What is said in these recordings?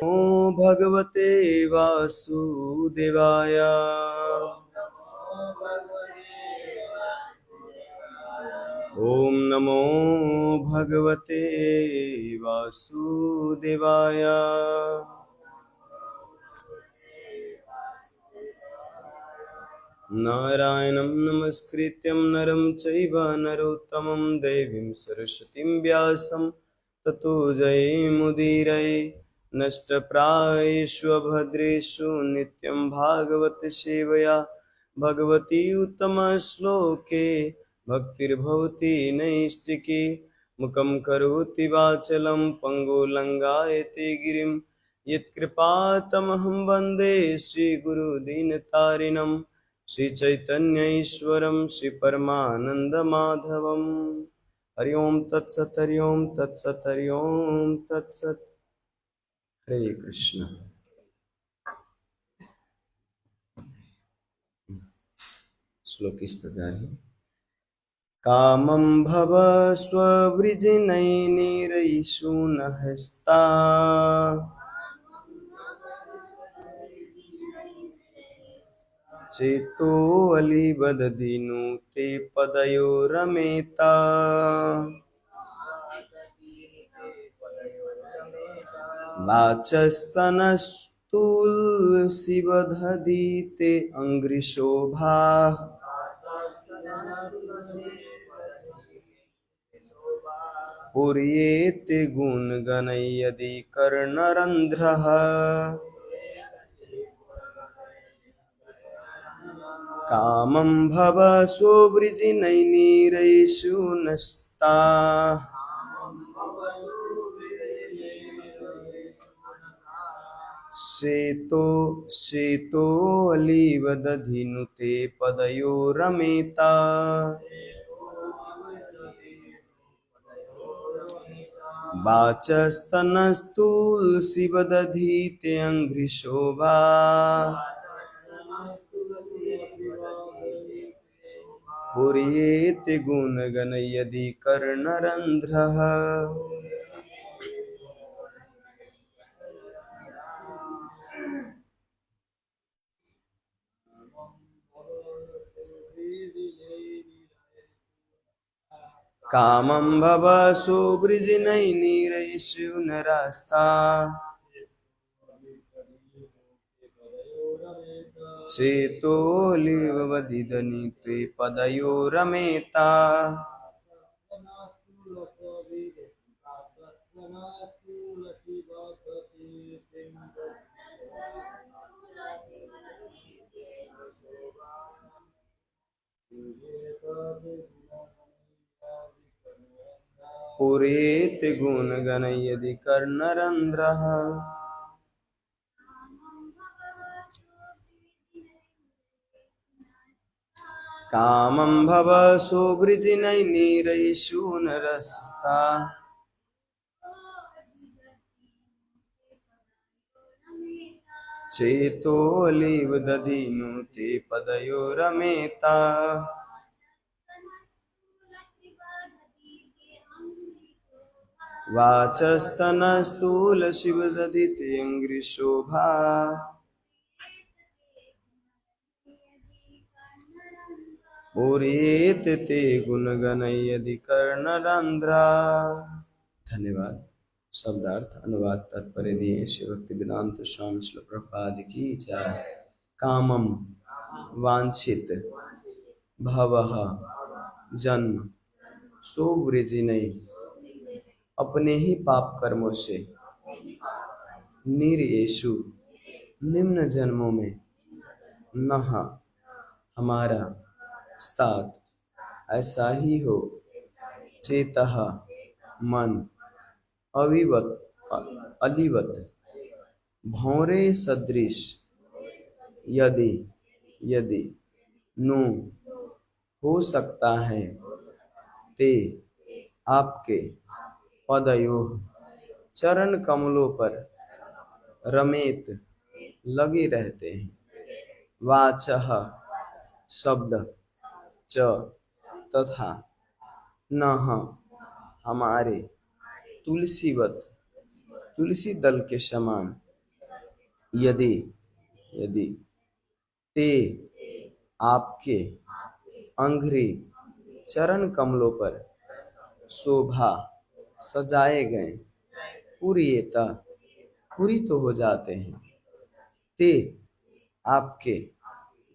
नमो भगवते वासुदेवाय। ओम नमो भगवते वासुदेवाय। नारायणं नमस्कृत्यं नरं चैव नरोत्तमं देवीं सरस्वतीं व्यासं ततो जयमुदीरये। नष्टप्रायेषु भद्रेषु नित्यं भागवत सेवया भगवती उत्तमश्लोके भक्तिर्भवति नैष्टिकी। मुखं करोति वाचलं पङ्गुलङ्गायते गिरिं यत्कृपातमहं वन्दे श्रीगुरुदीनतारिणं। श्रीचैतन्य ईश्वरं श्रीपरमानन्दमाधवं। हरि ओम तत्सत् हरि ओम तत्सत् हरि ओम तत्सत्। हरे कृष्ण। श्लोक इस प्रकार है। कामं भव स्ववृजिनैर्निरैषूनहस्ता चेतो अलिबदधीनु ते पदयोरमेता। वाचस्तनस्तुलसीवदधीते अङ्घ्रिशोभा पूर्येते गुणगणैर्यदि कर्णरन्ध्रः। कामं भव स्ववृजिनैर्निरैषूनस्ता शेतो अलिवदधीनु ते पदयोरमेता। वाचस्तनस्तुलसीवदधीते अङ्घ्रिशोभा पूर्येते गुणगणैर्यदि कर्णरन्ध्रः। कामं भव सुवृजिनैर्निरैषूनस्ता चेतोऽलिवदधीनु ते पदयोरमेता। पूरेते गुणगणैर्यदि कर्णरन्ध्रः। कामं भव सुवृजिनैर्निरैषूनस्ता चेतोऽलिवदधीनु ते पदयोरमेता। वाचस्तनस्तुलसीवदधीते अङ्घ्रिशोभा पूर्येते ते गुणगणैर्यदि कर्णरन्ध्रा। धन्यवाद। शब्दार्थ अनुवाद तात्पर्य दिए श्री भक्तिवेदांत स्वामी श्रील प्रभुपाद की जय। कामम वांछित, भवः जन्म, सुवृजिनै अपने ही पाप कर्मों से, निरयेषु निम्न जन्मों में, नह हमारा, स्तात ऐसा ही हो, चेतः मन, अविवत अलिवत भौरे सदृश, यदि यदि नु हो सकता है, ते आपके पदयो चरण कमलों पर रमेत लगे रहते हैं। वाचः शब्द, च तथा, नह हमारे, तुलसीवत तुलसी दल के समान, यदि यदि ते आपके अंघ्रि चरण कमलों पर शोभा सजाए गए पूरियता पूरी तो हो जाते हैं। ते आपके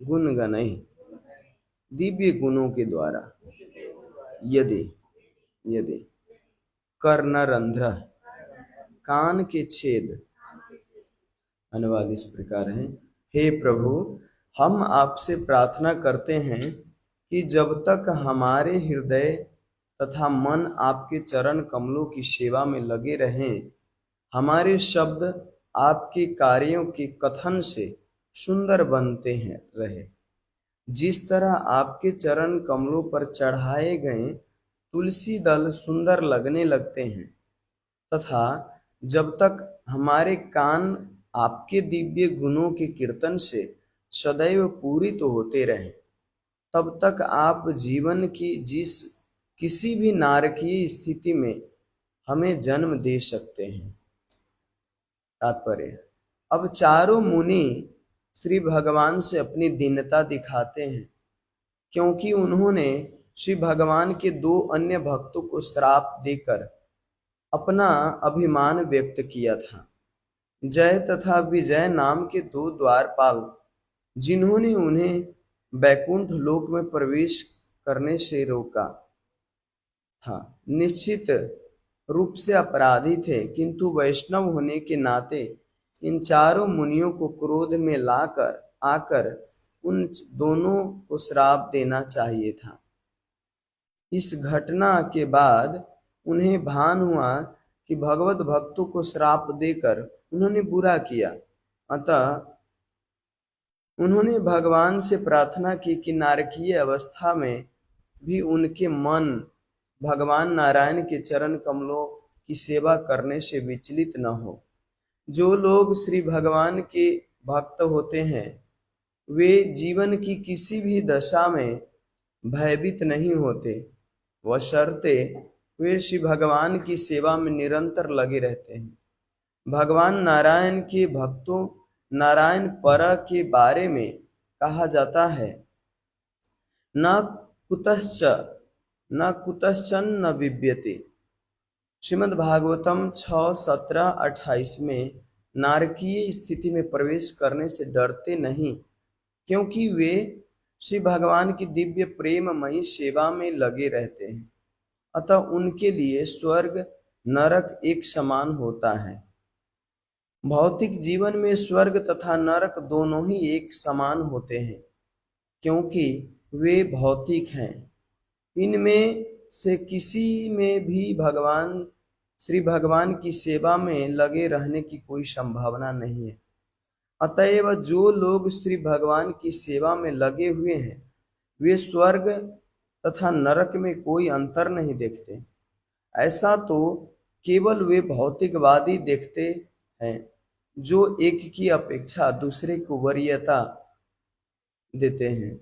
गुण गनई दिव्य गुणों के द्वारा यदि यदि कर्णरंध्र कान के छेद। अनुवाद इस प्रकार है। हे प्रभु, हम आपसे प्रार्थना करते हैं कि जब तक हमारे हृदय तथा मन आपके चरण कमलों की सेवा में लगे रहें, हमारे शब्द आपके कार्यों के कथन से सुंदर बनते हैं रहे। जिस तरह आपके चरण कमलों पर चढ़ाए गए तुलसी दल सुंदर लगने लगते हैं, तथा जब तक हमारे कान आपके दिव्य गुणों के कीर्तन से सदैव पूरित होते रहे, तब तक आप जीवन की किसी भी नारकीय स्थिति में हमें जन्म दे सकते हैं। तात्पर्य, अब चारों मुनि श्री भगवान से अपनी दीनता दिखाते हैं, क्योंकि उन्होंने श्री भगवान के दो अन्य भक्तों को श्राप देकर अपना अभिमान व्यक्त किया था। जय तथा विजय नाम के दो द्वारपाल, जिन्होंने उन्हें बैकुंठ लोक में प्रवेश करने से रोका था, निश्चित रूप से अपराधी थे, किंतु वैष्णव होने के नाते इन चारों मुनियों को क्रोध में लाकर आकर उन दोनों को श्राप देना चाहिए था। इस घटना के बाद उन्हें भान हुआ कि भगवत भक्तों को श्राप देकर उन्होंने बुरा किया। अतः उन्होंने भगवान से प्रार्थना की कि नारकीय अवस्था में भी उनके मन भगवान नारायण के चरण कमलों की सेवा करने से विचलित न हो। जो लोग श्री भगवान के भक्त होते हैं, वे जीवन की किसी भी दशा में भयभीत नहीं होते, बशर्ते वे श्री भगवान की सेवा में निरंतर लगे रहते हैं। भगवान नारायण के भक्तों नारायण पर के बारे में कहा जाता है, न कुतश्चन न विद्यते। श्रीमद् भागवतम 6:17-28 में नारकीय स्थिति में प्रवेश करने से डरते नहीं, क्योंकि वे श्री भगवान की दिव्य प्रेममयी सेवा में लगे रहते हैं। अतः उनके लिए स्वर्ग नरक एक समान होता है। भौतिक जीवन में स्वर्ग तथा नरक दोनों ही एक समान होते हैं, क्योंकि वे भौतिक हैं। इनमें से किसी में भी श्री भगवान की सेवा में लगे रहने की कोई संभावना नहीं है। अतएव जो लोग श्री भगवान की सेवा में लगे हुए हैं, वे स्वर्ग तथा नरक में कोई अंतर नहीं देखते। ऐसा तो केवल वे भौतिकवादी देखते हैं, जो एक की अपेक्षा दूसरे को वरीयता देते हैं।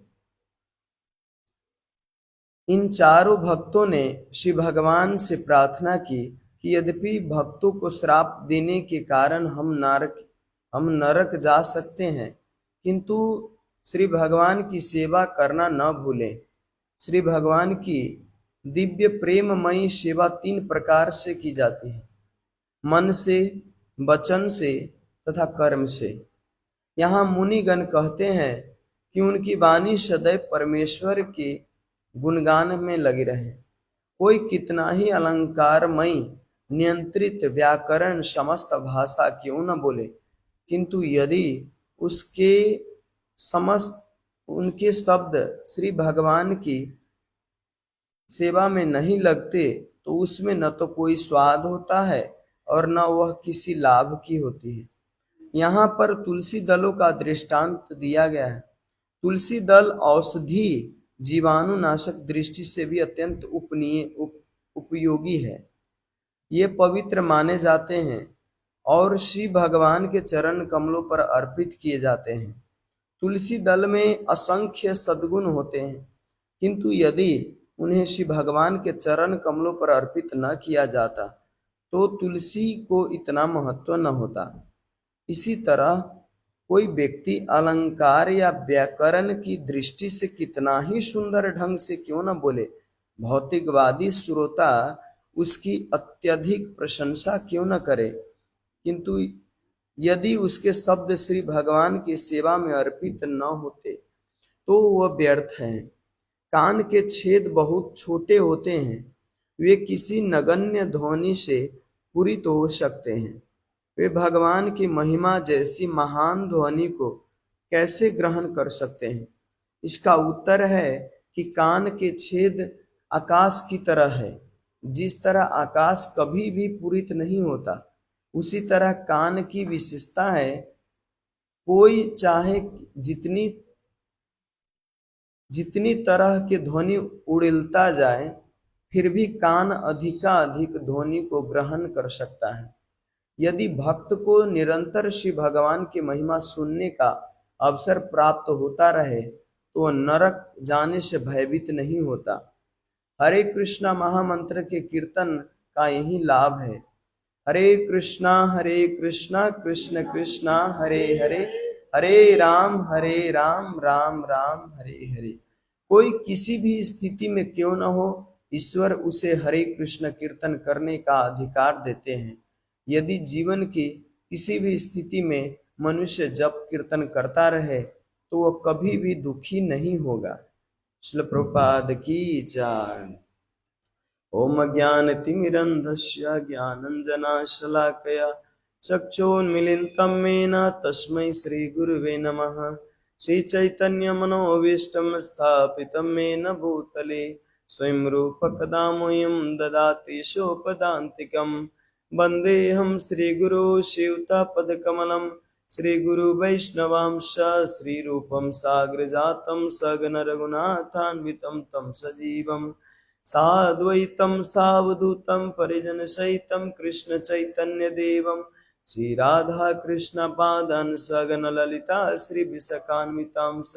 इन चारों भक्तों ने श्री भगवान से प्रार्थना की कि यद्यपि भक्तों को श्राप देने के कारण हम नरक जा सकते हैं, किंतु श्री भगवान की सेवा करना न भूलें। श्री भगवान की दिव्य प्रेममयी सेवा 3 प्रकार से की जाती है, मन से, वचन से तथा कर्म से। यहाँ मुनिगण कहते हैं कि उनकी वाणी सदैव परमेश्वर के गुणगान में लगी रहे। कोई कितना ही अलंकारमयी नियंत्रित व्याकरण समस्त भाषा क्यों न बोले, किंतु यदि उनके शब्द श्री भगवान की सेवा में नहीं लगते, तो उसमें न तो कोई स्वाद होता है और न वह किसी लाभ की होती है। यहाँ पर तुलसी दलों का दृष्टांत दिया गया है। तुलसी दल औषधि जीवाणुनाशक दृष्टि से भी अत्यंत उपयोगी है। ये पवित्र माने जाते हैं और श्री भगवान के चरण कमलों पर अर्पित किए जाते हैं। तुलसी दल में असंख्य सद्गुण होते हैं, किंतु यदि उन्हें श्री भगवान के चरण कमलों पर अर्पित न किया जाता, तो तुलसी को इतना महत्व न होता। इसी तरह कोई व्यक्ति अलंकार या व्याकरण की दृष्टि से कितना ही सुंदर ढंग से क्यों न बोले, भौतिकवादी श्रोता उसकी अत्यधिक प्रशंसा क्यों न करे, किंतु यदि उसके शब्द श्री भगवान की सेवा में अर्पित न होते तो वह व्यर्थ है। कान के छेद बहुत छोटे होते हैं, वे किसी नगण्य ध्वनि से पूरित हो सकते हैं, वे भगवान की महिमा जैसी महान ध्वनि को कैसे ग्रहण कर सकते हैं? इसका उत्तर है कि कान के छेद आकाश की तरह है। जिस तरह आकाश कभी भी पूरित नहीं होता, उसी तरह कान की विशेषता है। कोई चाहे जितनी जितनी तरह की ध्वनि उड़िलता जाए, फिर भी कान अधिकाधिक ध्वनि को ग्रहण कर सकता है। यदि भक्त को निरंतर श्री भगवान की महिमा सुनने का अवसर प्राप्त होता रहे तो वह नरक जाने से भयभीत नहीं होता। हरे कृष्णा महामंत्र के कीर्तन का यही लाभ है। हरे कृष्णा कृष्ण कृष्णा हरे हरे, हरे राम राम राम हरे हरे। कोई किसी भी स्थिति में क्यों न हो, ईश्वर उसे हरे कृष्ण कीर्तन करने का अधिकार देते हैं। यदि जीवन की किसी भी स्थिति में मनुष्य जप कीर्तन करता रहे तो वह कभी भी दुखी नहीं होगा। श्रील प्रभुपाद की जय। ओम ज्ञानतिमिरन्धस्य ज्ञानञ्जनशलाकया चक्षुन्मीलितं येन तस्मै श्रीगुरुवे नमः। श्रीचैतन्यमनोभीष्टं स्थापितं येन भूतले स्वयं रूपकदा मह्यं ददाति सोपदान्तिकम्। वन्देऽहं श्रीगुरो शिवतापदकमलं श्रीगुरुवैष्णवांश श्रीरूपं साग्रजातं सगन रघुनाथान्वितं तं सजीवम् साद्वैतं सावधूतं परिजनसहितं कृष्ण चैतन्य देवं श्रीराधा कृष्ण पादान् सगन ललिता श्री विशाखान्वितांश।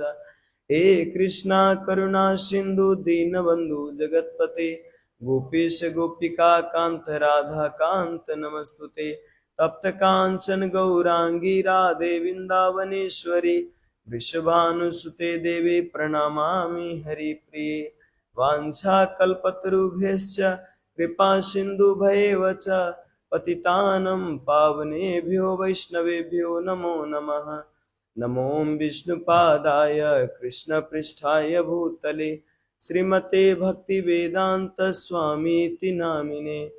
हे कृष्णा करुणा सिंधु दीनबंधु जगतपते गोपीश गोपिका कांत राधा कांत नमस्तुते। तप्त कांचन गौरांगी राधे वृंदावनेश्वरी वृषभानुसुते देवी प्रणमामि हरिप्रिये। वाञ्छाकल्पतरुभ्यश्च कृपा सिन्धुभ्येव च पतितानं पावनेभ्यो वैष्णवेभ्यो नमो नमः। नमो विष्णुपादाय कृष्णपृष्ठाय भूतले श्रीमते भक्तिवेदांत स्वामीति नामिने।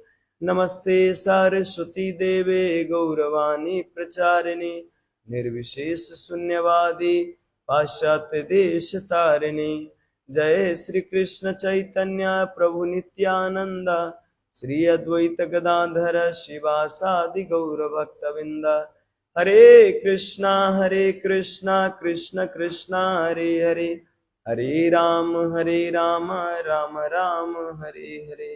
नमस्ते सारस्वती देवे गौरवाणी प्रचारिणे निर्विशेष शून्यवादी पाश्चात्य देश तारिणे। जय श्री कृष्ण चैतन्य प्रभु नित्यानंद श्री अद्वैत गदाधर शिवासादि गौर भक्तविंद। हरे कृष्णा कृष्ण कृष्णा हरे हरे, हरे राम राम राम हरे हरे।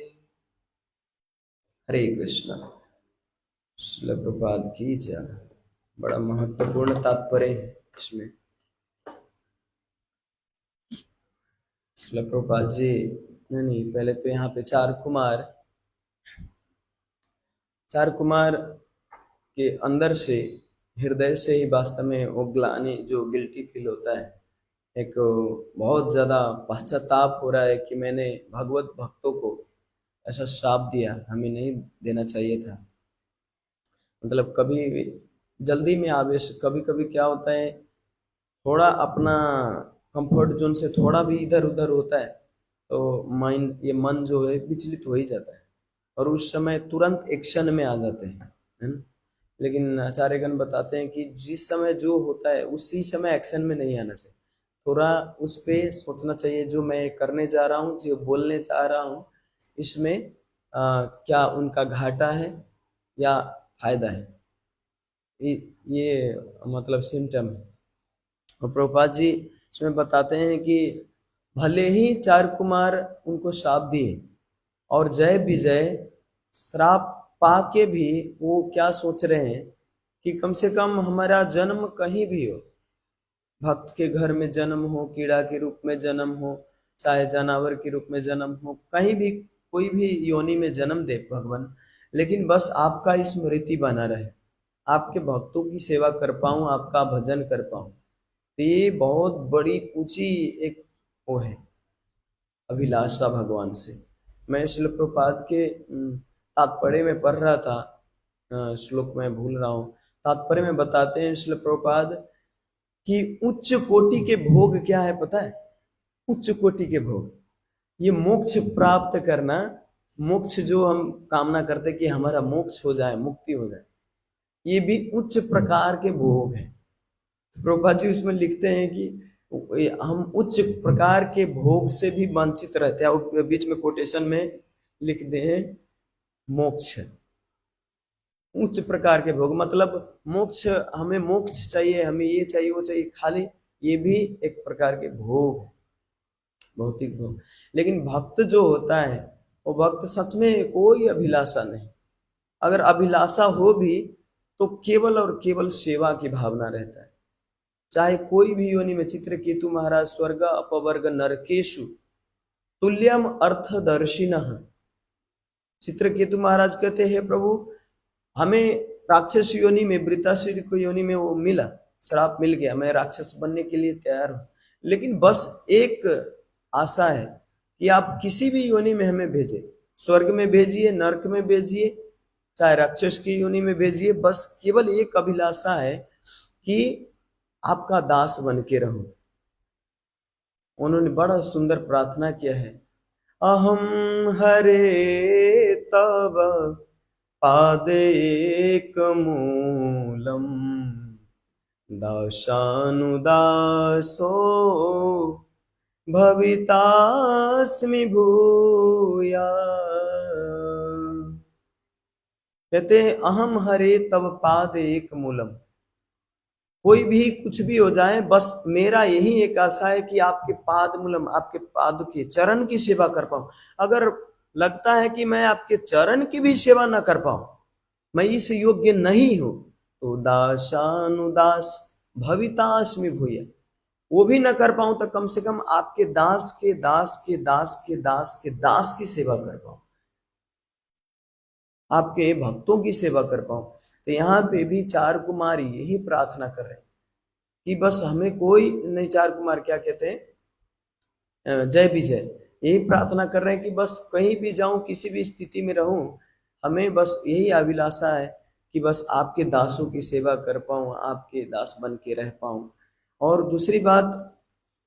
हरे कृष्णा। श्रील प्रभुपाद की जय। बड़ा महत्वपूर्ण तात्पर्य है इसमें। श्रील प्रभुपाद जी नहीं, पहले तो यहाँ पे चार कुमार के अंदर से, हृदय से ही वास्तव में वो ग्लानि, जो गिल्टी फील होता है, एक बहुत ज्यादा पश्चाताप हो रहा है कि मैंने भगवत भक्तों को ऐसा श्राप दिया, हमें नहीं देना चाहिए था। मतलब कभी जल्दी में आवेश, कभी कभी क्या होता है, थोड़ा अपना कंफर्ट जोन से थोड़ा भी इधर उधर होता है तो माइंड, ये मन जो है विचलित हो ही जाता है और उस समय तुरंत एक्शन में आ जाते हैं, है ना। लेकिन आचार्यगण बताते हैं कि जिस समय जो होता है उसी समय एक्शन में नहीं आना चाहिए, थोड़ा उस पे सोचना चाहिए, जो मैं करने जा रहा हूँ, जो बोलने जा रहा हूँ, इसमें क्या उनका घाटा है या फायदा है, ये मतलब सिम्टम है। और प्रभुपाद जी इसमें बताते हैं कि भले ही चार कुमार उनको श्राप दिए और जय विजय श्राप पाके भी वो क्या सोच रहे हैं कि कम से कम हमारा जन्म कहीं भी हो, भक्त के घर में जन्म हो, कीड़ा के रूप में जन्म हो, चाहे जानवर के रूप में जन्म हो, कहीं भी कोई भी योनि में जन्म दे भगवान, लेकिन बस आपका स्मृति बना रहे, आपके भक्तों की सेवा कर पाऊं, आपका भजन कर पाऊं। तो ये बहुत बड़ी ऊंची एक वो है अभिलाषा भगवान से। मैं श्रील प्रभुपाद के तात्पर्य में पढ़ रहा था, श्लोक में भूल रहा हूँ। तात्पर्य में बताते हैं श्रील प्रभुपाद कि उच्च कोटि के भोग क्या है पता है? उच्च कोटि के भोग, ये मोक्ष प्राप्त करना, मोक्ष जो हम कामना करते कि हमारा मोक्ष हो जाए, मुक्ति हो जाए, ये भी उच्च प्रकार के भोग है। प्रभुपाद जी उसमें लिखते हैं कि हम उच्च प्रकार के भोग से भी वंचित रहते हैं, और बीच में कोटेशन में लिख दे हैं मोक्ष। उच्च प्रकार के भोग मतलब मोक्ष, हमें मोक्ष चाहिए, हमें ये चाहिए वो चाहिए, खाली ये भी एक प्रकार के भोग है, भौतिक भोग। लेकिन भक्त जो होता है वो भक्त सच में कोई अभिलाषा नहीं, अगर अभिलाषा हो भी तो केवल और केवल सेवा की भावना रहता है। चाहे कोई भी योनि में, चित्रकेतु महाराज स्वर्ग अपवर्ग नरकेशु तुल्यम अर्थदर्शिनः, चित्रकेतु महाराज कहते हैं प्रभु हमें राक्षस योनि में, वृतासुर को योनि में वो मिला, श्राप मिल गया, मैं राक्षस बनने के लिए तैयार हूं, लेकिन बस एक आशा है कि आप किसी भी योनि में हमें भेजे, स्वर्ग में भेजिए, नरक में भेजिए, चाहे राक्षस की योनि में भेजिए, बस केवल एक अभिलाषा है कि आपका दास बन के रहूं। उन्होंने बड़ा सुंदर प्रार्थना किया है, अहम हरे तव पादेक मूलम दाशानुदासो भवितास्मि भूया। कहते हैं अहम हरे तव पादेक मूलम, कोई भी कुछ भी हो जाए, बस मेरा यही एक आशा है कि आपके पाद मूलम, आपके पाद के चरण की सेवा कर पाऊं। अगर लगता है कि मैं आपके चरण की भी सेवा न कर पाऊं, मैं इस योग्य नहीं हूं, तो दासानुदास भवितास्मि भूया, वो भी न कर पाऊं तो कम से कम आपके दास के दास के दास के दास के दास की सेवा कर पाऊं, आपके भक्तों की सेवा कर पाऊं। तो यहाँ पे भी चार कुमार यही प्रार्थना कर रहे हैं कि बस हमें कोई नहीं, चार कुमार क्या कहते हैं, जय विजय, यही प्रार्थना कर रहे हैं कि बस कहीं भी जाऊं, किसी भी स्थिति में रहूं, हमें बस यही अभिलाषा है कि बस आपके दासों की सेवा कर पाऊं, आपके दास बन के रह पाऊं। और दूसरी बात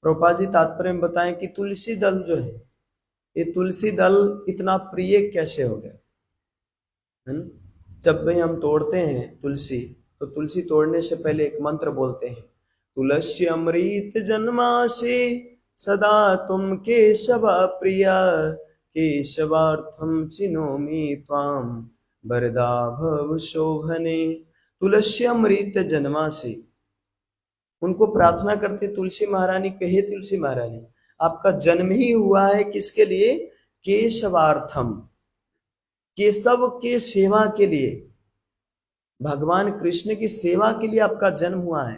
प्रभुपाद जी तात्पर्य में बताएं कि तुलसी दल जो है, ये तुलसी दल इतना प्रिय कैसे हो गया है ना? जब भी हम तोड़ते हैं तुलसी, तो तुलसी तोड़ने से पहले एक मंत्र बोलते हैं, तुलसी अमृत जन्मासे सदा तुम केशव प्रिया, केशवार्थम चिनोमि त्वाम वरदा भव शोभने। तुलसी अमृत जन्मासे, उनको प्रार्थना करते तुलसी महारानी, कहे तुलसी महारानी आपका जन्म ही हुआ है किसके लिए? केशवार्थम, केशव के सेवा के लिए, भगवान कृष्ण की सेवा के लिए आपका जन्म हुआ है।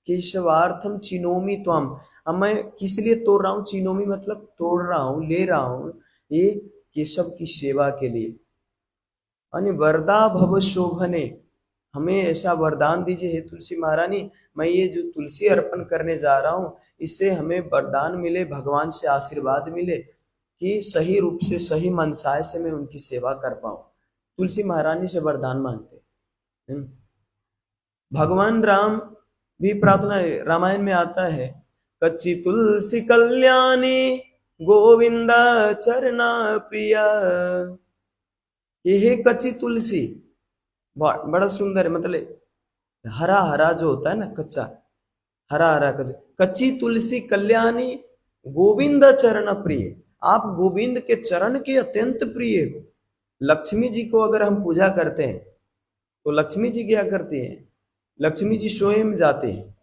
केशवार्थम चिनोमि त्वम, अब मैं किस लिए तोड़ रहा हूँ? चिनोमि मतलब तोड़ रहा हूँ, ले रहा हूँ, ये केशव की सेवा के लिए। अनि वरदा भव शोभने, हमें ऐसा वरदान दीजिए हे तुलसी महारानी, मैं ये जो तुलसी अर्पण करने जा रहा हूँ, इससे हमें वरदान मिले, भगवान से आशीर्वाद मिले कि सही रूप से, सही मनसाय से मैं उनकी सेवा कर पाऊं। तुलसी महारानी से वरदान मांगते हैं। भगवान राम भी प्रार्थना, रामायण में आता है, कच्ची तुलसी कल्याणी गोविंद चरना प्रिया, ये है कच्ची तुलसी, बड़ा सुंदर है, मतलब हरा हरा जो होता है ना, कच्चा हरा हरा कच्ची तुलसी कल्याणी गोविंद चरण प्रिय, आप गोविंद के चरण के अत्यंत प्रिय हो। लक्ष्मी जी को अगर हम पूजा करते हैं तो लक्ष्मी जी क्या करती हैं? लक्ष्मी जी स्वयं जाते हैं,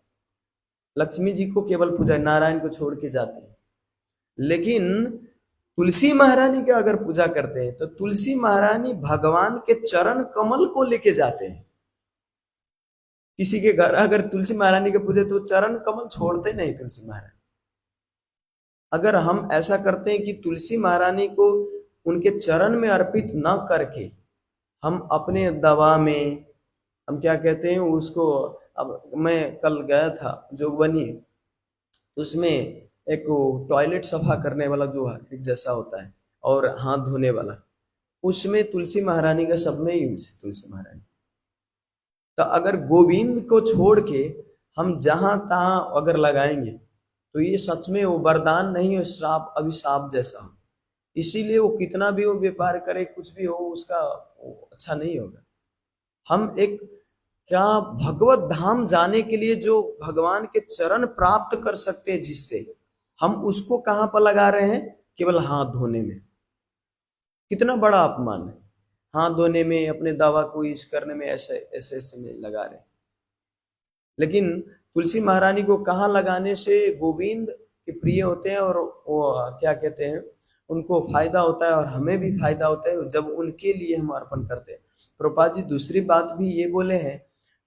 लक्ष्मी जी को केवल पूजा, नारायण को छोड़ के जाते हैं। लेकिन तुलसी महारानी का अगर पूजा करते हैं तो तुलसी महारानी भगवान के चरण कमल को लेके जाते हैं। किसी के घर अगर तुलसी महारानी के पूजे तो चरण कमल छोड़ते नहीं तुलसी महारानी। अगर हम ऐसा करते हैं कि तुलसी महारानी को उनके चरण में अर्पित न करके हम अपने दवा में, हम क्या कहते हैं उसको। अब मैं कल गया था जोगबनी, उसमें एक टॉयलेट सफा करने वाला जो हार्पिक जैसा होता है और हाथ धोने वाला, उसमें तुलसी महारानी का सब में यूज है, तुलसी महारानी। तो अगर गोविंद को छोड़ के हम जहां तहां अगर लगाएंगे तो ये सच में वो वरदान नहीं है, श्राप अभिशाप जैसा हो। इसीलिए वो कितना भी वो व्यापार करे, कुछ भी हो, उसका वो अच्छा नहीं होगा। हम एक क्या भगवत धाम जाने के लिए जो भगवान के चरण प्राप्त कर सकते हैं, जिससे हम उसको कहां पर लगा रहे हैं, केवल हाथ धोने में। कितना बड़ा अपमान है, हाथ धोने में, अपने दवा को यूज करने में, ऐसे ऐसे ऐसे में लगा रहे हैं। लेकिन तुलसी महारानी को कहाँ लगाने से गोविंद के प्रिय होते हैं और वो क्या कहते हैं, उनको फायदा होता है और हमें भी फायदा होता है जब उनके लिए हम अर्पण करते हैं। प्रभुपाद जी दूसरी बात भी ये बोले हैं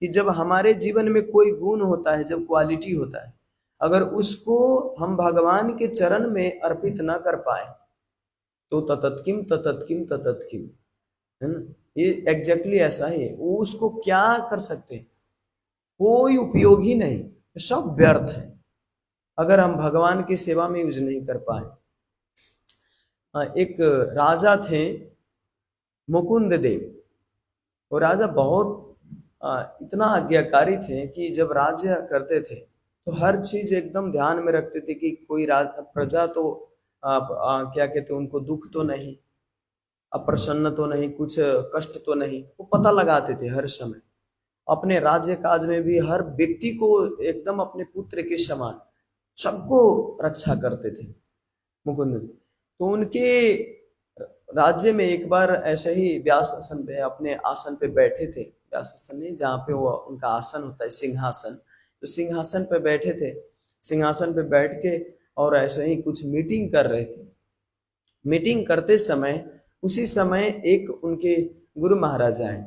कि जब हमारे जीवन में कोई गुण होता है, जब क्वालिटी होता है, अगर उसको हम भगवान के चरण में अर्पित ना कर पाए तो ततत्किम ततत्किम ततत्किम, है ना। ये एग्जैक्टली ऐसा ही है, वो उसको क्या कर सकते हैं, कोई उपयोग ही नहीं, सब व्यर्थ है अगर हम भगवान की सेवा में यूज नहीं कर पाए। एक राजा थे मुकुंद देव। वो राजा बहुत इतना आज्ञाकारी थे कि जब राज्य करते थे तो हर चीज एकदम ध्यान में रखते थे कि कोई प्रजा तो क्या कहते, उनको दुख तो नहीं, अप्रसन्न तो नहीं, कुछ कष्ट तो नहीं, वो पता लगाते थे हर समय। अपने राज्य काज में भी हर व्यक्ति को एकदम अपने पुत्र के समान सबको रक्षा करते थे मुकुंद। तो उनके राज्य में एक बार ऐसे ही व्यास आसन पे, अपने आसन पे बैठे थे, व्यास आसन नहीं, जहाँ पे वो उनका आसन होता है सिंहासन, तो सिंहासन पे बैठे थे। सिंहासन पे बैठ के और ऐसे ही कुछ मीटिंग कर रहे थे। मीटिंग करते समय उसी समय एक उनके गुरु महाराज आए,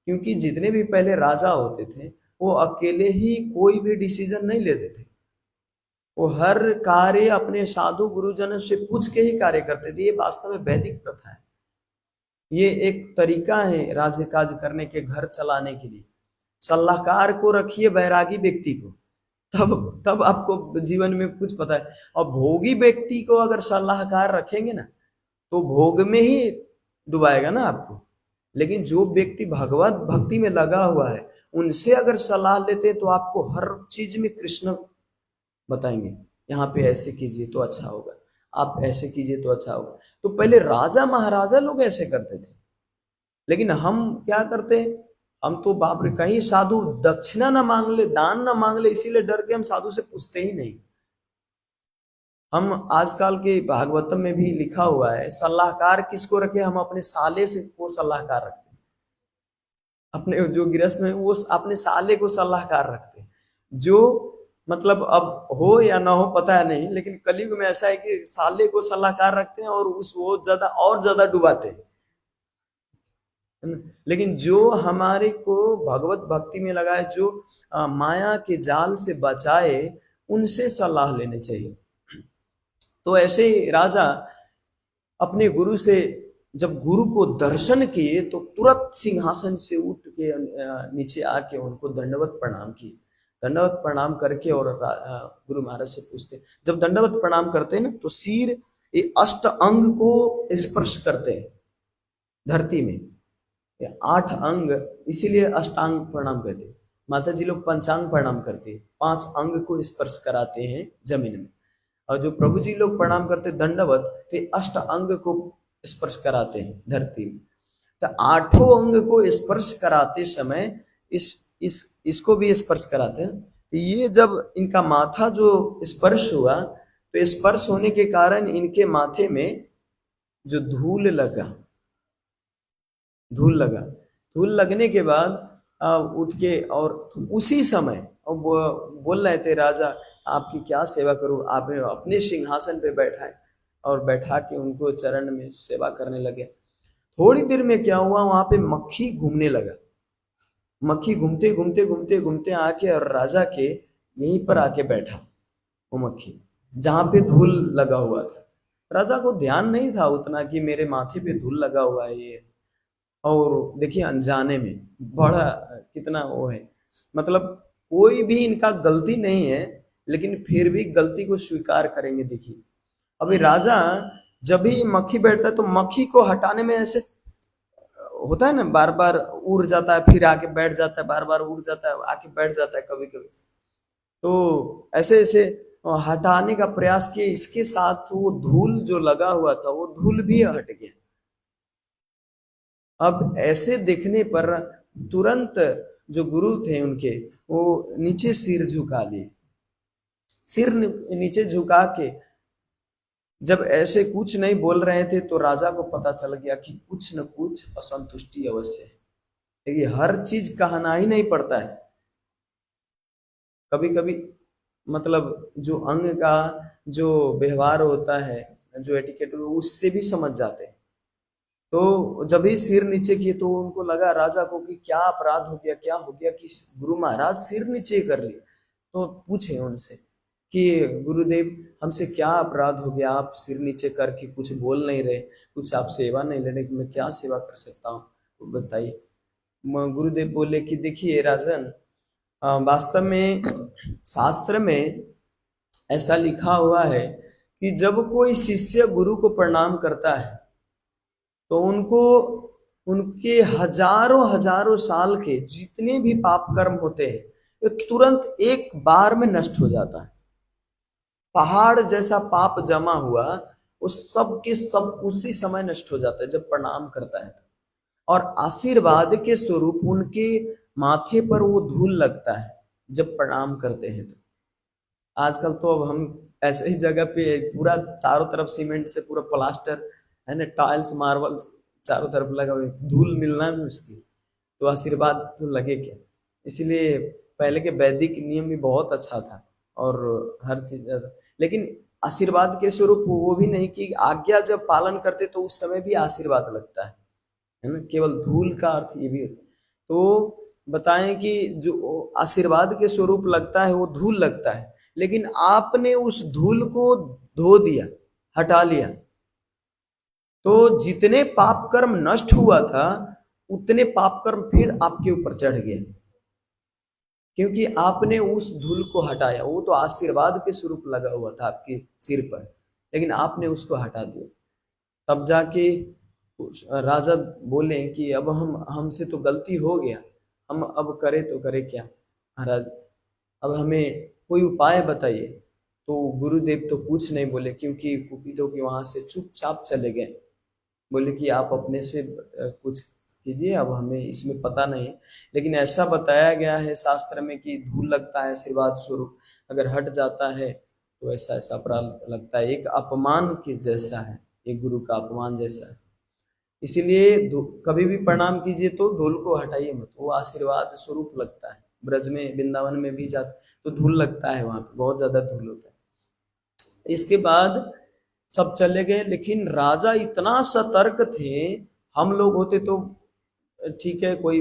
क्योंकि जितने भी पहले राजा होते थे वो अकेले ही कोई भी डिसीजन नहीं लेते थे, वो हर कार्य अपने साधु गुरुजनों से पूछ के ही कार्य करते थे। ये वास्तव में वैदिक प्रथा है, ये एक तरीका है राज्य काज करने के, घर चलाने के लिए। सलाहकार को रखिए, बैरागी व्यक्ति को, तब आपको जीवन में कुछ पता है। और भोगी व्यक्ति को अगर सलाहकार रखेंगे ना तो भोग में ही डुबाएगा ना आपको। लेकिन जो व्यक्ति भगवत भक्ति में लगा हुआ है उनसे अगर सलाह लेते हैं तो आपको हर चीज में कृष्ण बताएंगे, यहाँ पे ऐसे कीजिए तो अच्छा होगा, आप ऐसे कीजिए तो अच्छा होगा। तो पहले राजा महाराजा लोग ऐसे करते थे, लेकिन हम क्या करते हैं, हम तो बाप रे, कहीं साधु दक्षिणा ना मांग ले, दान ना मांग ले, इसीलिए डर के हम साधु से पूछते ही नहीं। हम आजकल के भागवतम में भी लिखा हुआ है, सलाहकार किसको रखे, हम अपने साले से को सलाहकार रखते हैं। अपने जो गृहस्थ में वो अपने साले को सलाहकार रखते हैं, जो मतलब अब हो या ना हो पता है नहीं, लेकिन कलयुग में ऐसा है कि साले को सलाहकार रखते हैं और उस वो ज्यादा और ज्यादा डुबाते हैं। लेकिन जो हमारे को भगवत भक्ति में लगाए, जो माया के जाल से बचाए, उनसे सलाह लेने चाहिए। तो ऐसे राजा अपने गुरु से जब गुरु को दर्शन किए तो तुरंत सिंहासन से उठ के नीचे आके उनको दंडवत प्रणाम किए। दंडवत प्रणाम करके और गुरु महाराज से पूछते, जब दंडवत प्रणाम करते हैं ना तो सिर ये अष्ट अंग को स्पर्श करते हैं धरती में, ये 8 अंग, इसीलिए अष्टांग प्रणाम कहते हैं। माता जी लोग पंचांग प्रणाम करते हैं, 5 अंग को स्पर्श कराते हैं जमीन में। और जो प्रभु जी लोग प्रणाम करते दंडवत, तो अष्ट अंग को स्पर्श कराते हैं धरती में। तो 8 अंग को स्पर्श कराते समय इसको भी स्पर्श कराते हैं। तो ये जब इनका माथा जो स्पर्श हुआ, तो स्पर्श होने के कारण इनके माथे में जो धूल लगा, धूल लगने के बाद उठ के और उसी समय और बोल रहे थे, राजा आपकी क्या सेवा करूं, आपने अपने सिंहासन पे बैठाए और बैठा के उनको चरण में सेवा करने लगे। थोड़ी देर में क्या हुआ, वहां पे मक्खी घूमने लगा। मक्खी घूमते घूमते घूमते घूमते आके और राजा के यहीं पर आके बैठा, वो मक्खी जहां पे धूल लगा हुआ था। राजा को ध्यान नहीं था उतना कि मेरे माथे पे धूल लगा हुआ है ये, और देखिए अनजाने में बड़ा कितना वो है, मतलब कोई भी इनका गलती नहीं है, लेकिन फिर भी गलती को स्वीकार करेंगे। देखिए अभी राजा जब भी मक्खी बैठता है तो मक्खी को हटाने में ऐसे होता है ना, बार बार उड़ जाता है, फिर आके बैठ जाता है, बार बार उड़ जाता है, आके बैठ जाता है कभी कभी। तो ऐसे ऐसे हटाने का प्रयास किए, इसके साथ वो धूल जो लगा हुआ था वो धूल भी हट गया। अब ऐसे देखने पर तुरंत जो गुरु थे उनके, वो नीचे सिर झुका लिए। सिर नीचे झुका के जब ऐसे कुछ नहीं बोल रहे थे तो राजा को पता चल गया कि कुछ न कुछ असंतुष्टि अवश्य है। देखिए हर चीज कहना ही नहीं पड़ता है, कभी कभी मतलब जो अंग का जो व्यवहार होता है, जो एटिकेट उससे भी समझ जाते हैं। तो जब ही सिर नीचे किए तो उनको लगा राजा को कि क्या अपराध हो गया, क्या हो गया कि गुरु महाराज सिर नीचे कर लिए। तो पूछे उनसे कि गुरुदेव हमसे क्या अपराध हो गया, आप सिर नीचे करके कुछ बोल नहीं रहे, कुछ आप सेवा नहीं ले रहे, कि मैं क्या सेवा कर सकता हूँ तो बताइए। गुरुदेव बोले कि देखिए राजन, वास्तव में शास्त्र में ऐसा लिखा हुआ है कि जब कोई शिष्य गुरु को प्रणाम करता है तो उनको उनके हजारों हजारों साल के जितने भी पाप कर्म होते हैं ये तुरंत एक बार में नष्ट हो जाता है। पहाड़ जैसा पाप जमा हुआ वो सब के सब उसी समय नष्ट हो जाता है जब प्रणाम करता है। और आशीर्वाद के स्वरूप उनके माथे पर वो धूल लगता है जब प्रणाम करते हैं। तो आजकल तो अब हम ऐसे ही जगह पे पूरा चारों तरफ सीमेंट से पूरा प्लास्टर है ना, टाइल्स मार्बल्स चारों तरफ लगा हुआ है, धूल मिलना भी मुश्किल, तो आशीर्वाद तो लगे क्या। इसीलिए पहले के वैदिक नियम भी बहुत अच्छा था और हर चीज, लेकिन आशीर्वाद के स्वरूप वो भी नहीं कि आज्ञा जब पालन करते तो उस समय भी आशीर्वाद लगता है ना, केवल धूल का अर्थ ये भी होता है। तो बताएं कि जो आशीर्वाद के स्वरूप लगता है वो धूल लगता है, लेकिन आपने उस धूल को धो दिया, हटा लिया, तो जितने पाप कर्म नष्ट हुआ था उतने पाप कर्म फिर आपके ऊपर चढ़ गए, क्योंकि आपने उस धूल को हटाया। वो तो आशीर्वाद के स्वरूप लगा हुआ था आपके सिर पर, लेकिन आपने उसको हटा दिया। तब जाके राजा बोले कि अब हम हमसे तो गलती हो गया, हम अब करे तो करे क्या महाराज, अब हमें कोई उपाय बताइए। तो गुरुदेव तो कुछ नहीं बोले, क्योंकि कुपितों के वहां से चुपचाप चले गए। बोले कि आप अपने से कुछ कीजिए, अब हमें इसमें पता नहीं, लेकिन ऐसा बताया गया है शास्त्र में कि धूल लगता है आशीर्वाद स्वरूप, अगर हट जाता है तो ऐसा ऐसा अपराध लगता है, एक अपमान के जैसा है, एक गुरु का अपमान जैसा है। इसीलिए कभी भी प्रणाम कीजिए तो धूल को हटाइए मत, वो आशीर्वाद स्वरूप लगता है। ब्रज में वृंदावन में भी जाते तो धूल लगता है, वहां पे बहुत ज्यादा धूल होता है। इसके बाद सब चले गए, लेकिन राजा इतना सतर्क थे, हम लोग होते तो ठीक है कोई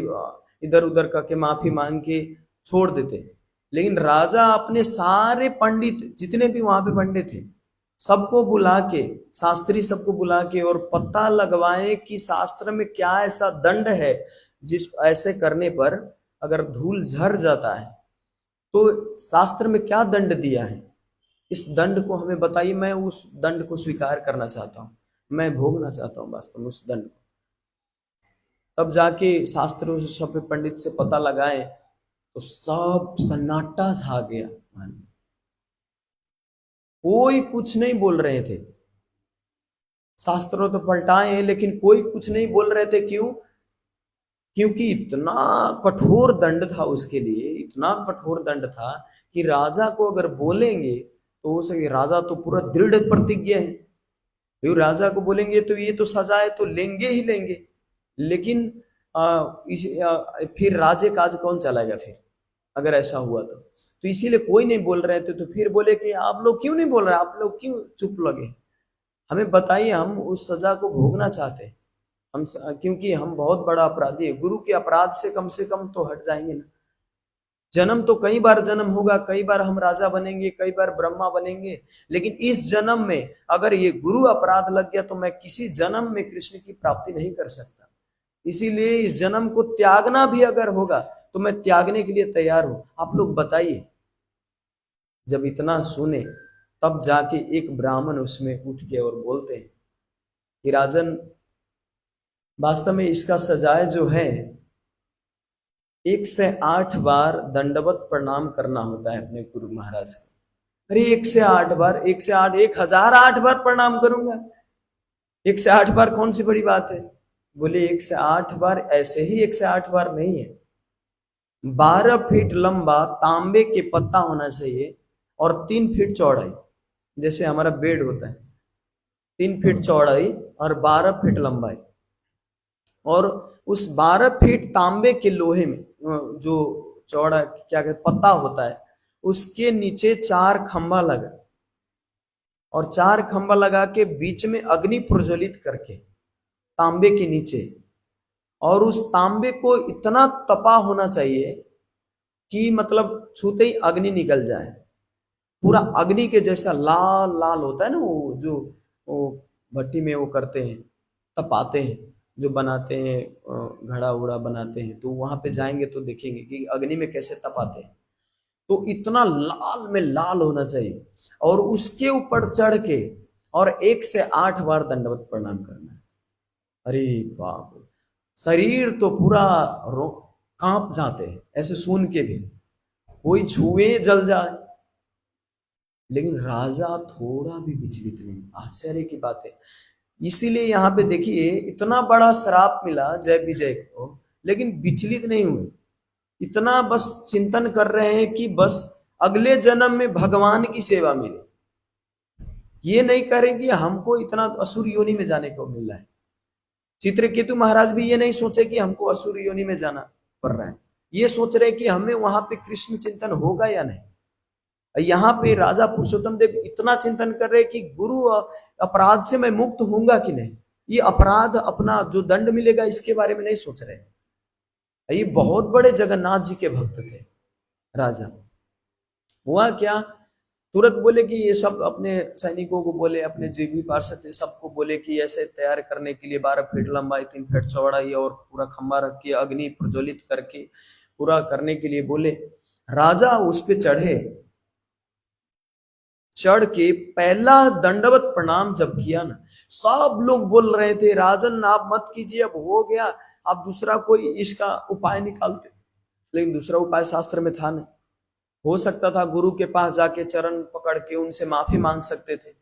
इधर उधर करके माफी मांग के छोड़ देते, लेकिन राजा अपने सारे पंडित जितने भी वहां पे पंडित थे सबको बुला के, शास्त्री सबको बुला के और पता लगवाए कि शास्त्र में क्या ऐसा दंड है जिस ऐसे करने पर अगर धूल झर जाता है तो शास्त्र में क्या दंड दिया है, इस दंड को हमें बताइए। मैं उस दंड को स्वीकार करना चाहता हूँ, मैं भोगना चाहता हूँ वास्तव में उस दंड को। तब जाके शास्त्रों से सब पंडित से पता लगाए तो सब सन्नाटा छा गया, कोई कुछ नहीं बोल रहे थे। शास्त्रों तो पलटाए हैं लेकिन कोई कुछ नहीं बोल रहे थे, क्यों? क्योंकि इतना कठोर दंड था उसके लिए, इतना कठोर दंड था कि राजा को अगर बोलेंगे तो हो सके, राजा तो पूरा दृढ़ प्रतिज्ञ है, क्यों राजा को बोलेंगे तो ये तो सजा है तो लेंगे ही लेंगे। लेकिन फिर राजे काज कौन चलाएगा फिर अगर ऐसा हुआ तो इसीलिए कोई नहीं बोल रहे थे। तो फिर बोले कि आप लोग क्यों नहीं बोल रहे, आप लोग क्यों चुप लगे, हमें बताइए, हम उस सजा को भोगना चाहते हैं। हम क्योंकि हम बहुत बड़ा अपराधी है, गुरु के अपराध से कम तो हट जाएंगे ना। जन्म तो कई बार जन्म होगा, कई बार हम राजा बनेंगे, कई बार ब्रह्मा बनेंगे, लेकिन इस जन्म में अगर ये गुरु अपराध लग गया तो मैं किसी जन्म में कृष्ण की प्राप्ति नहीं कर सकता। इसीलिए इस जन्म को त्यागना भी अगर होगा तो मैं त्यागने के लिए तैयार हूं। आप लोग बताइए, जब इतना सुने तब जाके एक ब्राह्मण उसमें उठ के और बोलते हैं कि राजन, वास्तव में इसका सजाए जो है 108 बार दंडवत प्रणाम करना होता है अपने गुरु महाराज को। अरे 108 बार, 108, 1008 बार प्रणाम करूंगा, 108 बार कौन सी बड़ी बात है? बोले 108 बार ऐसे ही 108 बार नहीं है, 12 फीट लंबा तांबे के पत्ता होना चाहिए और 3 फीट चौड़ाई, जैसे हमारा बेड होता है, 3 फीट चौड़ाई और 12 फीट लंबाई। और उस 12 फीट तांबे के लोहे में जो चौड़ा क्या कहते पत्ता होता है, उसके नीचे 4 खंभा लगा, और 4 खंभा लगा के बीच में अग्नि प्रज्वलित करके तांबे के नीचे, और उस तांबे को इतना तपा होना चाहिए कि मतलब छूते ही अग्नि निकल जाए, पूरा अग्नि के जैसा लाल लाल होता है ना, वो जो वो भट्टी में वो करते हैं, तपाते हैं, जो बनाते हैं घड़ा उड़ा बनाते हैं, तो वहां पे जाएंगे तो देखेंगे कि अग्नि में कैसे तपाते हैं। तो इतना लाल में लाल होना चाहिए, और उसके ऊपर चढ़ के और 1 से 8 बार दंडवत प्रणाम करना है। अरे बाप, शरीर तो पूरा कांप जाते हैं ऐसे सुन के भी, कोई छुए जल जाए। लेकिन राजा थोड़ा भी विचलित नहीं, आश्चर्य की बात है। इसीलिए यहाँ पे देखिए इतना बड़ा श्राप मिला जय विजय को, लेकिन विचलित नहीं हुए, इतना बस चिंतन कर रहे हैं कि बस अगले जन्म में भगवान की सेवा मिले। ये नहीं करें कि हमको इतना असुर योनि में जाने को मिल रहा है। चित्रकेतु महाराज भी ये नहीं सोचे कि हमको असुर योनि में जाना पड़ रहा है, ये सोच रहे कि हमें वहां पे कृष्ण चिंतन होगा या नहीं। यहाँ पे राजा पुरुषोत्तम देव इतना चिंतन कर रहे कि गुरु अपराध से मैं मुक्त होऊंगा कि नहीं, ये अपराध अपना जो दंड मिलेगा इसके बारे में नहीं सोच रहे। ये बहुत बड़े जगन्नाथ जी के भक्त थे राजा। हुआ क्या, तुरंत बोले कि ये सब अपने सैनिकों को बोले, अपने जो भी पार्षद थे सबको बोले कि ऐसे तैयार करने के लिए 12 फीट लंबाई 3 फीट चौड़ाई और पूरा खंबा रख के अग्नि प्रज्वलित करके पूरा करने के लिए बोले। राजा उस पे चढ़ के पहला दंडवत प्रणाम जब किया ना, सब लोग बोल रहे थे राजन आप मत कीजिए, अब हो गया, आप दूसरा कोई इसका उपाय निकालते। लेकिन दूसरा उपाय शास्त्र में था नहीं। हो सकता था गुरु के पास जाके चरण पकड़ के उनसे माफी मांग सकते थे,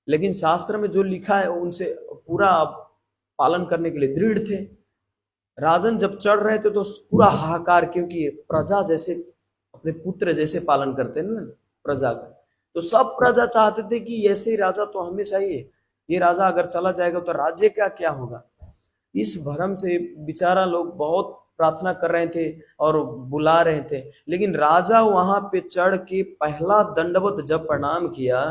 लेकिन शास्त्र में जो लिखा है उनसे पूरा पालन करने के लिए दृढ़ थे। राजन जब चढ़ रहे थे तो पूरा हाहाकार, क्योंकि प्रजा जैसे अपने पुत्र जैसे पालन करते हैं ना प्रजा का, तो सब प्रजा चाहते थे कि ऐसे ही राजा तो हमें चाहिए, ये राजा अगर चला जाएगा तो राज्य का क्या होगा। इस भरम से बेचारा लोग बहुत प्रार्थना कर रहे थे और बुला रहे थे, लेकिन राजा वहां पे चढ़ के पहला दंडवत जब प्रणाम किया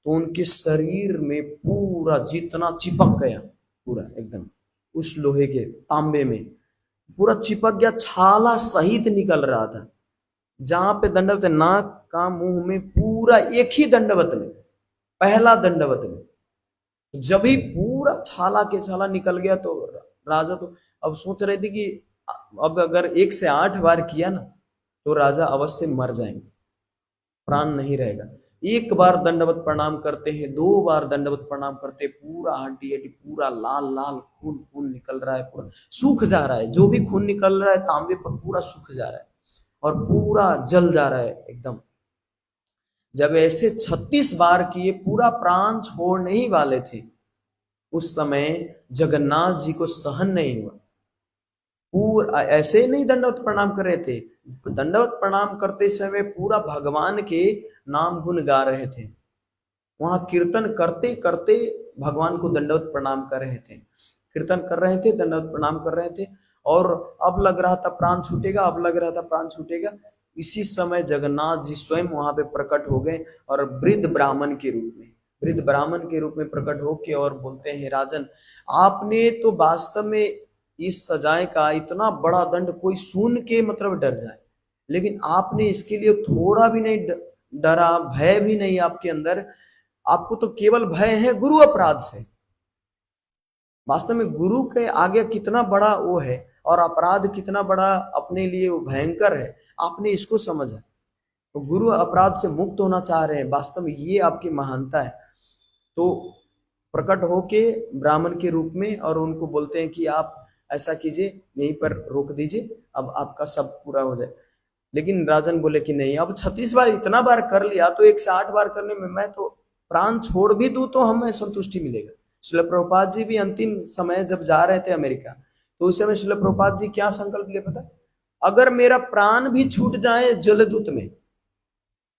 तो उनके शरीर में पूरा जितना चिपक गया, पूरा एकदम उस लोहे के तांबे में पूरा चिपक गया, छाला सहित निकल रहा था। जहां पे दंडवत नाक का मुंह में पूरा एक ही दंडवत में, पहला दंडवत में जब ही पूरा छाला के छाला निकल गया तो राजा तो अब सोच रहे थे कि अब अगर 1 से 8 बार किया ना तो राजा अवश्य मर जाएंगे, प्राण नहीं रहेगा। 1 बार दंडवत प्रणाम करते हैं, 2 बार दंडवत प्रणाम करते, पूरा हड्डी हड्डी पूरा लाल लाल खून खून निकल रहा है, पूरा सूख जा रहा है, जो भी खून निकल रहा है तांबे पर पूरा सूख जा रहा है और पूरा जल जा रहा है एकदम। जब ऐसे 36 बार किए, पूरा प्राण छोड़ने ही वाले थे, उस समय जगन्नाथ जी को सहन नहीं हुआ। पूरा ऐसे नहीं दंडवत प्रणाम कर रहे थे, दंडवत प्रणाम करते समय पूरा भगवान के नाम गुण गा रहे थे, वहां कीर्तन करते करते भगवान को दंडवत प्रणाम कर रहे थे, कीर्तन कर रहे थे, दंडवत प्रणाम कर रहे थे। और अब लग रहा था प्राण छूटेगा, अब लग रहा था प्राण छूटेगा। इसी समय जगन्नाथ जी स्वयं वहां पे प्रकट हो गए और वृद्ध ब्राह्मण के रूप में, वृद्ध ब्राह्मण के रूप में प्रकट होके और बोलते हैं राजन, आपने तो वास्तव में इस सजाए का इतना बड़ा दंड कोई सुन के मतलब डर जाए, लेकिन आपने इसके लिए थोड़ा भी नहीं डरा, भय भी नहीं आपके अंदर, आपको तो केवल भय है गुरु अपराध से। वास्तव में गुरु के आगे कितना बड़ा वो है और अपराध कितना बड़ा अपने लिए वो भयंकर है, आपने इसको समझा। तो गुरु अपराध से मुक्त होना चाह रहे हैं, वास्तव में ये आपकी महानता है। तो प्रकट होके ब्राह्मण के रूप में और उनको बोलते हैं कि आप ऐसा कीजिए, यहीं पर रोक दीजिए, अब आपका सब पूरा हो जाए। लेकिन राजन बोले कि नहीं, अब 36 बार इतना बार कर लिया तो 108 बार करने में मैं तो प्राण छोड़ भी दूं तो हमें संतुष्टि मिलेगा। श्रील प्रभुपाद जी भी अंतिम समय जब जा रहे थे अमेरिका, तो उस समय श्रील प्रभुपाद जी क्या संकल्प लिए पता? अगर मेरा प्राण भी छूट जाए जलदूत में,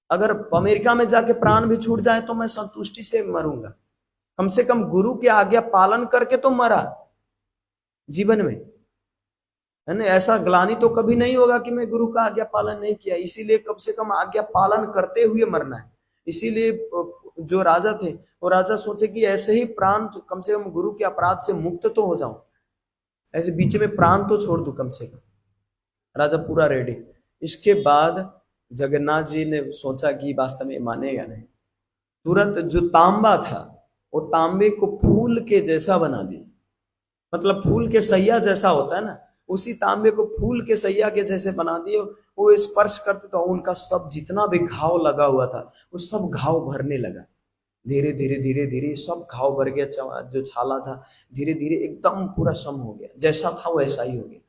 अगर अमेरिका में जाके प्राण भी छूट जाए तो मैं संतुष्टि से मरूंगा, कम से कम गुरु के आज्ञा पालन करके तो मरा जीवन में, है ना। ऐसा ग्लानि तो कभी नहीं होगा कि मैं गुरु का आज्ञा पालन नहीं किया, इसीलिए कम से कम आज्ञा पालन करते हुए मरना है। इसीलिए जो राजा थे वो राजा सोचे कि ऐसे ही प्राण कम से कम गुरु के अपराध से मुक्त तो हो जाऊं, ऐसे बीच में प्राण तो छोड़ दूं कम से कम। राजा पूरा रेडी। इसके बाद जगन्नाथ जी ने सोचा कि वास्तव में मानेगा नहीं, तुरंत जो तांबा था वो तांबे को फूल के जैसा बना दिया, मतलब फूल के सैया जैसा होता है ना, उसी तांबे को फूल के सैया के जैसे बना दिए। वो स्पर्श करते तो उनका सब जितना भी घाव लगा हुआ था वो सब घाव भरने लगा, धीरे धीरे धीरे धीरे सब घाव भर गया। जो छाला था धीरे धीरे एकदम पूरा सम हो गया, जैसा था वैसा ही हो गया।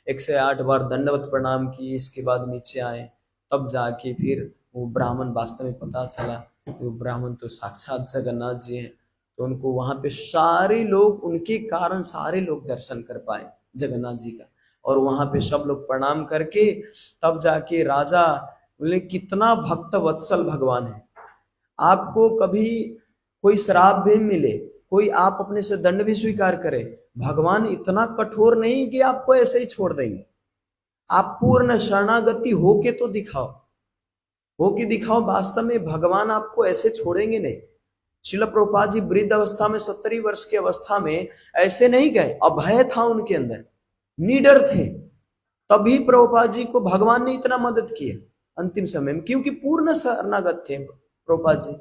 108 बार दंडवत प्रणाम किए, इसके बाद नीचे आए, तब जाके फिर वो ब्राह्मण वास्तव में पता चला वो ब्राह्मण तो साक्षात जगन्नाथ जी हैं। तो उनको वहां पे सारे लोग, उनके कारण सारे लोग दर्शन कर पाए जगन्नाथ जी का, और वहां पे सब लोग प्रणाम करके तब जाके राजा बोले कितना भक्त वत्सल भगवान है। आपको कभी कोई श्राप भी मिले, कोई आप अपने से दंड भी स्वीकार करे, भगवान इतना कठोर नहीं कि आपको ऐसे ही छोड़ देंगे। आप पूर्ण शरणागति होके तो दिखाओ, होके दिखाओ, वास्तव में भगवान आपको ऐसे छोड़ेंगे नहीं। श्रील प्रभुपाद जी वृद्ध अवस्था में 70 वर्ष की अवस्था में ऐसे नहीं गए, अभय था उनके अंदर, निडर थे, तभी प्रभुपाद जी को भगवान ने इतना मदद किया अंतिम समय में, क्योंकि पूर्ण शरणागत थे प्रभुपाद जी।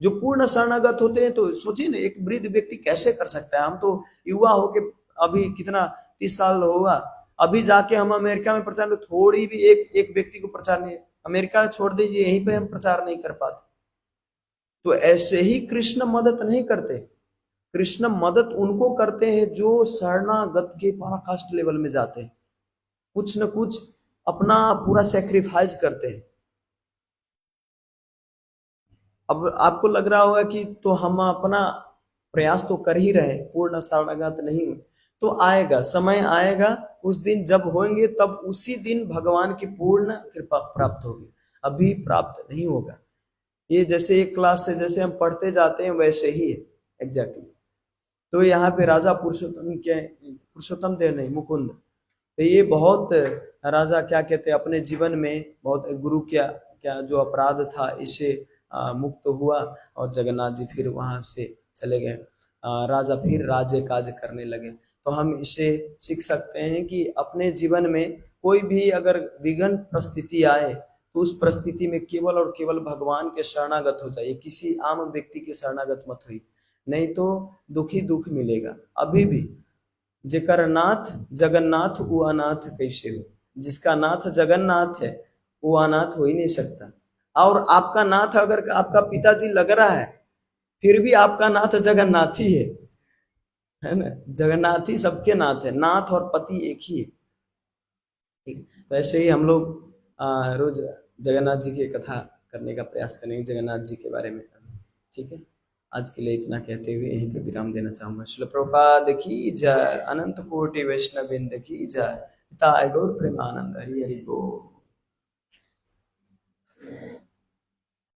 जो पूर्ण शरणागत होते हैं तो सोचिए ना, एक वृद्ध व्यक्ति कैसे कर सकता है। हम तो युवा होके अभी कितना 30 साल होगा, अभी जाके हम अमेरिका में प्रचार, थोड़ी भी एक व्यक्ति को प्रचार नहीं, अमेरिका छोड़ दीजिए, यहीं पे हम प्रचार नहीं कर पाते। तो ऐसे ही कृष्ण मदद नहीं करते, कृष्ण मदद उनको करते हैं जो शरणागत के पराकाष्ठ लेवल में जाते हैं, कुछ न कुछ अपना पूरा सेक्रीफाइस करते हैं। अब आपको लग रहा होगा कि तो हम अपना प्रयास तो कर ही रहे, पूर्ण शरणागत नहीं हुए, तो आएगा समय, आएगा उस दिन जब होंगे, तब उसी दिन भगवान की पूर्ण कृपा प्राप्त होगी, अभी प्राप्त नहीं होगा। ये जैसे एक क्लास से जैसे हम पढ़ते जाते हैं वैसे ही है एग्जैक्टली। तो यहाँ पे राजा पुरुषोत्तम के, पुरुषोत्तम देव नहीं, मुकुंद, तो ये बहुत राजा क्या कहते हैं अपने जीवन में बहुत गुरु क्या क्या जो अपराध था इसे मुक्त हुआ, और जगन्नाथ जी फिर वहां से चले गए, राजा फिर राज्य काज करने लगे। तो हम इसे सीख सकते हैं कि अपने जीवन में कोई भी अगर विघ्न परिस्थिति आए तो उस परिस्थिति में केवल और केवल भगवान के शरणागत हो जाइए, किसी आम व्यक्ति के शरणागत मत होइए, नहीं तो दुखी दुख मिलेगा। अभी भी जेकर नाथ जगन्नाथ वो अनाथ कैसे हो, जिसका नाथ जगन्नाथ है वो अनाथ हो ही नहीं सकता। और आपका नाथ अगर आपका पिताजी लग रहा है फिर भी आपका नाथ जगन्नाथ ही है ना। जगन्नाथ ही सबके नाथ है, नाथ और पति एक ही है। ठीक, तो ऐसे ही हम लोग रोज जगन्नाथ जी की कथा करने का प्रयास करेंगे, जगन्नाथ जी के बारे में। ठीक है, आज के लिए इतना कहते हुए यहीं पे विराम देना चाहूंगा। श्रील प्रभुपाद की जय, अनंत कोटि वैष्णव वृंद की जय, गौर प्रेमानंद, हरि हरि बोल।